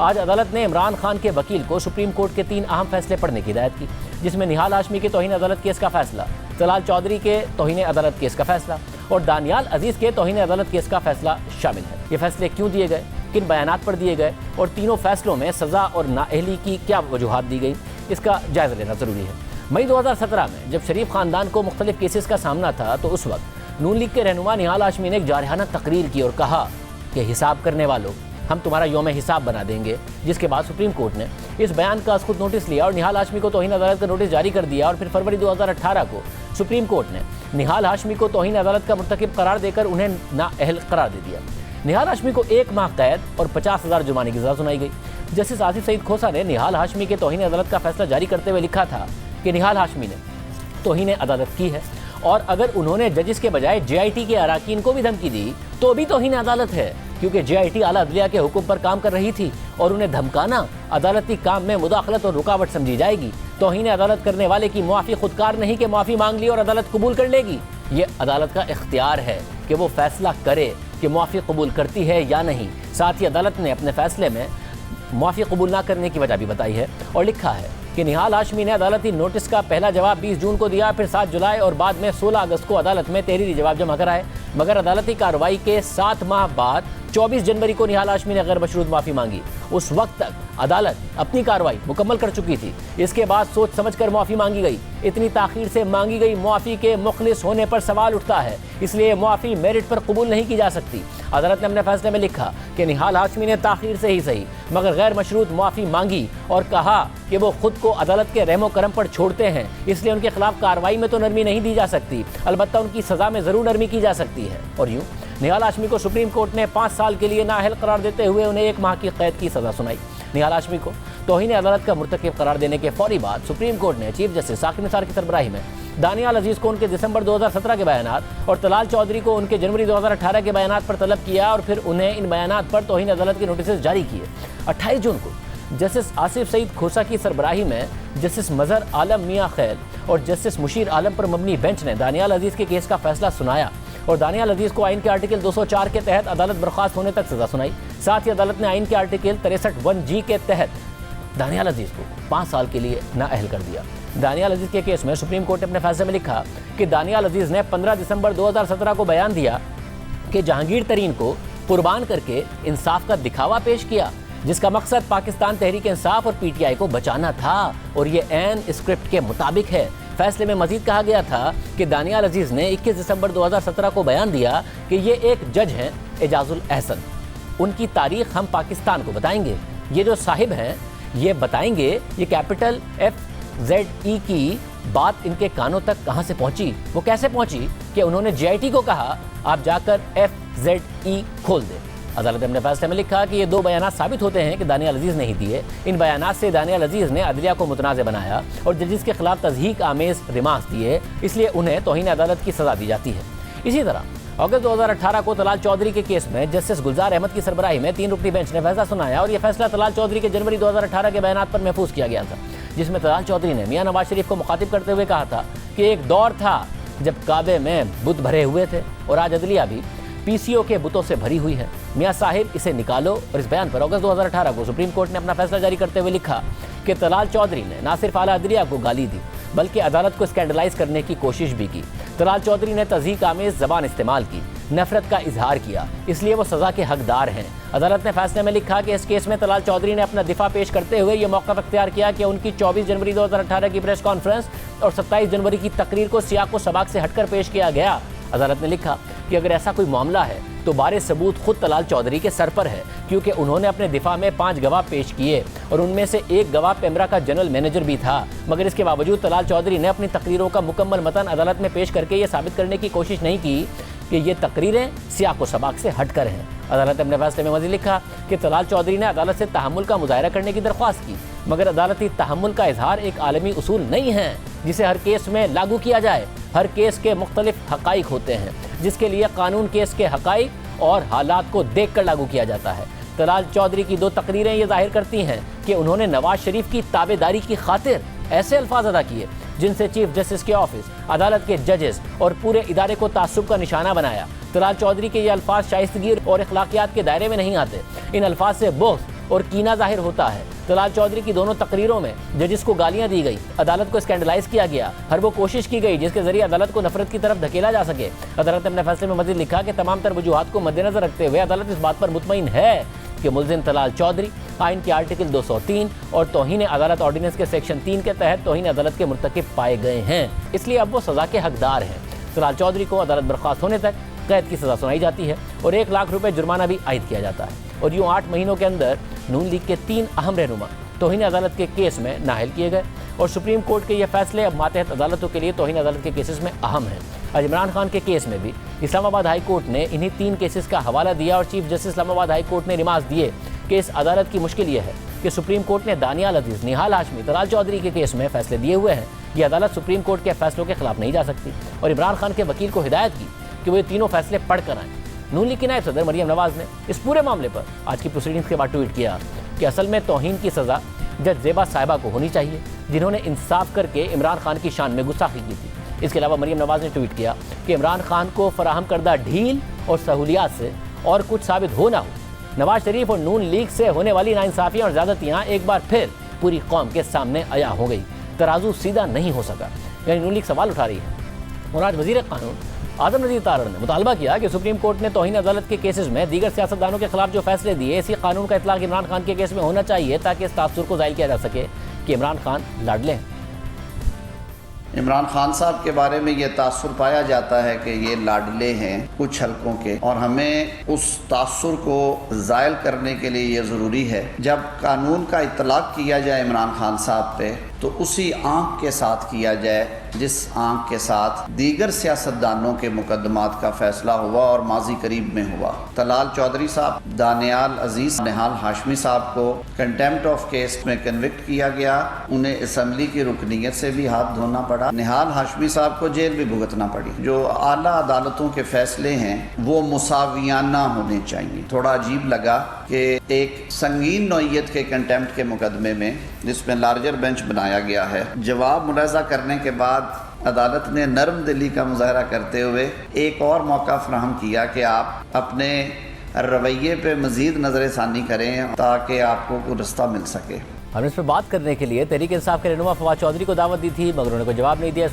آج عدالت نے عمران خان کے وکیل کو سپریم کورٹ کے 3 اہم فیصلے پڑھنے کی ہدایت کی، جس میں نہال ہاشمی کے توہین عدالت کیس کا فیصلہ، طلال چودھری کے توہین عدالت کیس کا فیصلہ اور دانیال عزیز کے توہین عدالت کیس کا فیصلہ شامل ہے۔ یہ فیصلے کیوں دیے گئے، کن بیانات پر دیے گئے اور تینوں فیصلوں میں سزا اور نااہلی کی کیا وجوہات دی گئی، اس کا جائزہ لینا ضروری ہے۔ مئی 2017 میں جب شریف خاندان کو مختلف کیسز کا سامنا تھا تو اس وقت نون لیگ کے رہنما نہال ہاشمی نے ایک جارحانہ تقریر کی اور کہا کہ حساب کرنے والوں، ہم تمہارا یوم حساب بنا دیں گے، جس کے بعد سپریم کورٹ نے اس بیان کا خود نوٹس لیا اور نہال ہاشمی کو توہین عدالت کا نوٹس جاری کر دیا اور پھر فروری 2018 کو سپریم کورٹ نے نہال ہاشمی کو توہین عدالت کا مرتکب قرار دے کر انہیں نااہل قرار دے دیا۔ نہال ہاشمی کو 1 ماہ قید اور 50,000 جرمانے کی سزا سنائی گئی۔ جسٹس آصف سعید کھوسا نے نہال ہاشمی کے توہین عدالت کا فیصلہ جاری کرتے ہوئے لکھا تھا کہ نہال ہاشمی نے توہین عدالت کی ہے اور اگر انہوں نے ججز کے بجائے JIT کے اراکین کو بھی دھمکی دی تو بھی توہین عدالت ہے، کیونکہ JIT اعلیٰ عدلیہ کے حکم پر کام کر رہی تھی اور انہیں دھمکانا عدالتی کام میں مداخلت اور رکاوٹ سمجھی جائے گی۔ توہین عدالت کرنے والے کی معافی خودکار نہیں کہ معافی مانگ لی اور عدالت قبول کر لے گی، یہ عدالت کا اختیار ہے کہ وہ فیصلہ کرے کہ معافی قبول کرتی ہے یا نہیں۔ ساتھ ہی عدالت نے اپنے فیصلے میں معافی قبول نہ کرنے کی وجہ بھی بتائی ہے اور لکھا ہے کہ نہال ہاشمی نے عدالتی نوٹس کا پہلا جواب 20 جون کو دیا، پھر 7 جولائی اور بعد میں 16 اگست کو عدالت میں تحریری جواب جمع کرائے، مگر عدالتی کارروائی کے 7 ماہ بعد 24 جنوری کو نہال ہاشمی نے غیر مشروط معافی مانگی۔ اس وقت تک عدالت اپنی کارروائی مکمل کر چکی تھی، اس کے بعد سوچ سمجھ کر معافی مانگی گئی۔ اتنی تاخیر سے مانگی گئی معافی کے مخلص ہونے پر سوال اٹھتا ہے، اس لیے معافی میرٹ پر قبول نہیں کی جا سکتی۔ عدالت نے اپنے فیصلے میں لکھا کہ نہال ہاشمی نے تاخیر سے ہی صحیح مگر غیر مشروط معافی مانگی اور کہا کہ وہ خود کو عدالت کے رحم و کرم پر چھوڑتے ہیں، اس لیے ان کے خلاف کارروائی میں تو نرمی نہیں دی جا سکتی، البتہ ان کی سزا میں ضرور نرمی کی جا سکتی ہے۔ اور یوں نہال ہاشمی کو سپریم کورٹ نے 5 سال کے لیے نااہل قرار دیتے ہوئے انہیں 1 ماہ کی قید کی سزا سنائی۔ نہال ہاشمی کو توہین عدالت کا مرتکب قرار دینے کے فوری بعد سپریم کورٹ نے چیف جسٹس ثاقب نثار کی سربراہی میں دانیال عزیز کو ان کے دسمبر 2017 کے بیانات اور طلال چودھری کو ان کے جنوری 2018 کے بیانات پر طلب کیا اور پھر انہیں ان بیانات پر توہین عدالت کے نوٹسز جاری کیے۔ 28 جون کو جسٹس آصف سعید کھوسا کی سربراہی میں جسٹس مظہر عالم میاں خیل اور جسٹس مشیر عالم پر مبنی بینچ نے دانیال عزیز کے کیس کا فیصلہ سنایا اور دانیال عزیز کو آئین کے آرٹیکل 204 کے تحت عدالت برخاست ہونے تک سزا سنائی۔ ساتھ ہی عدالت نے آئین کے آرٹیکل 63(1)G کے تحت دانیال عزیز کو 5 سال کے لیے نااہل کر دیا۔ دانیال عزیز کے کیس میں سپریم کورٹ نے اپنے فیصلے میں لکھا کہ دانیال عزیز نے 15 دسمبر 2017 کو بیان دیا کہ جہانگیر ترین کو قربان کر کے انصاف کا دکھاوا پیش کیا، جس کا مقصد پاکستان تحریک انصاف اور PTI کو بچانا تھا اور یہ عین اسکرپٹ کے مطابق ہے۔ فیصلے میں مزید کہا گیا تھا کہ دانیال عزیز نے 21 دسمبر 2017 کو بیان دیا کہ یہ ایک جج ہیں اعجاز الاحسن، ان کی تاریخ ہم پاکستان کو بتائیں گے، یہ جو صاحب ہیں یہ بتائیں گے یہ کیپٹل FZE کی بات ان کے کانوں تک کہاں سے پہنچی، وہ کیسے پہنچی کہ انہوں نے JIT کو کہا آپ جا کر FZE کھول دیں۔ عدالت نے اپنے فیصلے میں لکھا کہ یہ 2 بیانات ثابت ہوتے ہیں کہ دانیال عزیز نے ہی دیے۔ ان بیانات سے دانیال عزیز نے عدلیہ کو متنازع بنایا اور ججز کے خلاف تضحیک آمیز ریمارکس دیے، اس لیے انہیں توہین عدالت کی سزا دی جاتی ہے۔ اسی طرح اگست 2018 کو طلال چودھری کے کیس میں جسٹس گلزار احمد کی سربراہی میں 3 رکنی بینچ نے فیصلہ سنایا اور یہ فیصلہ طلال چودھری کے جنوری 2018 کے بیانات پر محفوظ کیا گیا تھا، جس میں طلال چودھری نے میاں نواز شریف کو مخاطب کرتے ہوئے کہا تھا کہ ایک دور تھا جب کعبے میں بت بھرے ہوئے تھے اور آج عدلیہ بھی PCO کے بتوں سے بھری ہوئی ہے، میاں صاحب اسے نکالو۔ اور اس بیان پر اگست 2018 کو سپریم کورٹ نے اپنا فیصلہ جاری کرتے ہوئے لکھا کہ طلال چودھری نے نہ صرف اعلیٰ عدلیہ کو گالی دی بلکہ عدالت کو اسکینڈلائز کرنے کی کوشش بھی کی۔ طلال چودھری نے تضحیک آمیز زبان استعمال کی، نفرت کا اظہار کیا، اس لیے وہ سزا کے حقدار ہیں۔ عدالت نے فیصلے میں لکھا کہ اس کیس میں طلال چودھری نے اپنا دفاع پیش کرتے ہوئے یہ موقف اختیار کیا کہ ان کی 24 جنوری 2018 کی پریس کانفرنس اور 27 جنوری کی تقریر کو سیاق و سباق سے ہٹ کر پیش کیا گیا۔ عدالت نے لکھا کہ اگر ایسا کوئی معاملہ ہے تو بار ثبوت خود طلال چودھری کے سر پر ہے، کیونکہ انہوں نے اپنے دفاع میں 5 گواہ پیش کیے اور ان میں سے 1 گواہ پیمرا کا جنرل مینیجر بھی تھا، مگر اس کے باوجود طلال چودھری نے اپنی تقریروں کا مکمل متن عدالت میں پیش کر کے یہ ثابت کرنے کی کوشش نہیں کی کہ یہ تقریریں سیاق و سباق سے ہٹ کر ہیں۔ عدالت نے اپنے فیصلے میں مزید لکھا کہ طلال چودھری نے عدالت سے تحمل کا مظاہرہ کرنے کی درخواست کی، مگر عدالتی تحمل کا اظہار ایک عالمی اصول نہیں ہے جسے ہر کیس میں لاگو کیا جائے۔ ہر کیس کے مختلف حقائق ہوتے ہیں جس کے لیے قانون کیس کے حقائق اور حالات کو دیکھ کر لاگو کیا جاتا ہے۔ طلال چودھری کی 2 تقریریں یہ ظاہر کرتی ہیں کہ انہوں نے نواز شریف کی تابعداری کی خاطر ایسے الفاظ ادا کیے جن سے چیف جسٹس کے آفس، عدالت کے ججز اور پورے ادارے کو تعصب کا نشانہ بنایا۔ طلال چودھری کے یہ الفاظ شائستگی اور اخلاقیات کے دائرے میں نہیں آتے۔ ان الفاظ سے بغض اور کینہ ظاہر ہوتا ہے۔ طلال چودھری کی دونوں تقریروں میں ججز کو گالیاں دی گئی، عدالت کو اسکینڈلائز کیا گیا، ہر وہ کوشش کی گئی جس کے ذریعے عدالت کو نفرت کی طرف دھکیلا جا سکے۔ عدالت نے اپنے فیصلے میں مزید لکھا کہ تمام تر وجوہات کو مد نظر رکھتے ہوئے عدالت اس بات پر مطمئن ہے کہ ملزم طلال چودھری آئین کے آرٹیکل 203 اور توہین عدالت آرڈیننس کے سیکشن 3 کے تحت توہین عدالت کے مرتکب پائے گئے ہیں، اس لیے اب وہ سزا کے حقدار ہیں۔ طلال چودھری کو عدالت برخاست ہونے تک قید کی سزا سنائی جاتی ہے اور 1 لاکھ روپے جرمانہ بھی عائد کیا جاتا ہے، اور یوں 8 مہینوں کے اندر نون لیگ کے 3 اہم رہنما توہین عدالت کے کیس میں نااہل کیے گئے، اور سپریم کورٹ کے یہ فیصلے اب ماتحت عدالتوں کے لیے توہین عدالت کے کیسز میں اہم ہیں۔ آج عمران خان کے کیس میں بھی اسلام آباد ہائی کورٹ نے انہی 3 کیسز کا حوالہ دیا، اور چیف جسٹس اسلام آباد ہائی کورٹ نے نماز دیے کہ اس عدالت کی مشکل یہ ہے کہ سپریم کورٹ نے دانیال عزیز، نہال ہاشمی، طلال چودھری کے کیس میں فیصلے دیے ہوئے ہیں، یہ عدالت سپریم کورٹ کے فیصلوں کے خلاف نہیں جا سکتی، اور عمران خان کے وکیل کو ہدایت کی کہ وہ یہ تینوں فیصلے پڑھ کر آئیں۔ نون لیگ کی نائب صدر مریم نواز نے اس پورے معاملے پر آج کی پروسیڈنگز کے بعد ٹویٹ کیا کہ اصل میں توہین کی سزا جج زیبا صاحبہ کو ہونی چاہیے، جنہوں نے انصاف کر کے عمران خان کی شان میں گستاخی کی تھی۔ اس کے علاوہ مریم نواز نے ٹویٹ کیا کہ عمران خان کو فراہم کردہ ڈھیل اور سہولیات سے اور کچھ ثابت ہو نہ ہو، نواز شریف اور نون لیگ سے ہونے والی ناانصافیاں اور زیادتیاں ایک بار پھر پوری قوم کے سامنے عیاں ہو گئی، ترازو سیدھا نہیں ہو سکا، یعنی نون لیگ سوال اٹھا رہی ہے۔ اور آج وزیر قانون اعظم نذیر تارڑ نے مطالبہ کیا کہ سپریم کورٹ نے توہین عدالت کے کیسز میں دیگر سیاستدانوں کے خلاف جو فیصلے دیے، اسی قانون کا اطلاق عمران خان کے کیس میں ہونا چاہیے تاکہ اس تاثر کو زائل کیا جا سکے کہ عمران خان لاڈلے ہیں۔ عمران خان صاحب کے بارے میں یہ تاثر پایا جاتا ہے کہ یہ لاڈلے ہیں کچھ حلقوں کے، اور ہمیں اس تاثر کو زائل کرنے کے لیے یہ ضروری ہے جب قانون کا اطلاق کیا جائے عمران خان صاحب پہ تو اسی آنکھ کے ساتھ کیا جائے جس آنکھ کے ساتھ دیگر سیاستدانوں کے مقدمات کا فیصلہ ہوا اور ماضی قریب میں ہوا۔ طلال چودھری صاحب، دانیال عزیز، نہال ہاشمی صاحب کو کنٹیمپٹ آف کیس میں کنوکٹ کیا گیا، انہیں اسمبلی کی رکنیت سے بھی ہاتھ دھونا پڑا، نہال ہاشمی صاحب کو جیل بھی بھگتنا پڑی۔ جو اعلیٰ عدالتوں کے فیصلے ہیں وہ مساویانہ ہونے چاہیے۔ تھوڑا عجیب لگا کہ ایک سنگین نوعیت کے کنٹیمپٹ کے مقدمے میں جس میں لارجر بینچ بنایا گیا ہے، جواب ملاحظہ کرنے کے بعد عدالت نے نرم دلی کا مظاہرہ کرتے ہوئے ایک اور موقع فراہم کیا کہ آپ اپنے رویے پہ مزید نظر ثانی کریں تاکہ آپ کو کوئی رستہ مل سکے۔ ہم نے اس پہ بات کرنے کے لیے تحریک انصاف کے رہنما فواد چودھری کو دعوت دی تھی، مگر انہوں نے کوئی جواب نہیں دیا۔